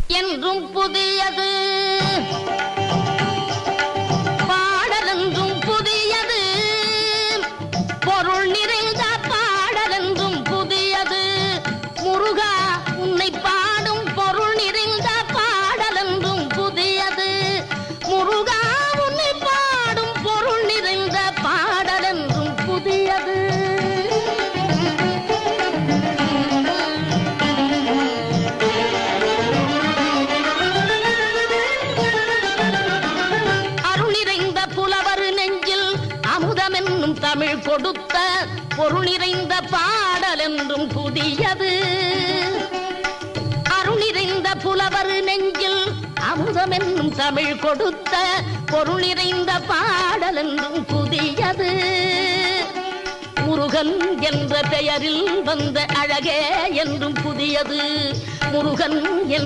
என்றும் புதியது, பாடலென்றும் புதியது, பொருள் நிறைந்த பாடலென்றும் புதியது. முருகா உன்னை பாடும் பொருள் நிறைந்த பாடலென்றும் புதியது. முருகா உன்னை பாடும் பொருள் நிறைந்த பாடலென்றும் புதியது. தமிழ் கொடுத்த பொருள் நிறைந்த பாடல் என்றும் புதியது. அருள் நிறைந்த புலவர் நெஞ்சில் அமுதம் என்னும் தமிழ் கொடுத்த பொருள் நிறைந்த பாடல் என்றும் புதியது. முருகன் என்ற பெயரில் வந்த அழகே என்றும் புதியது. முருகன்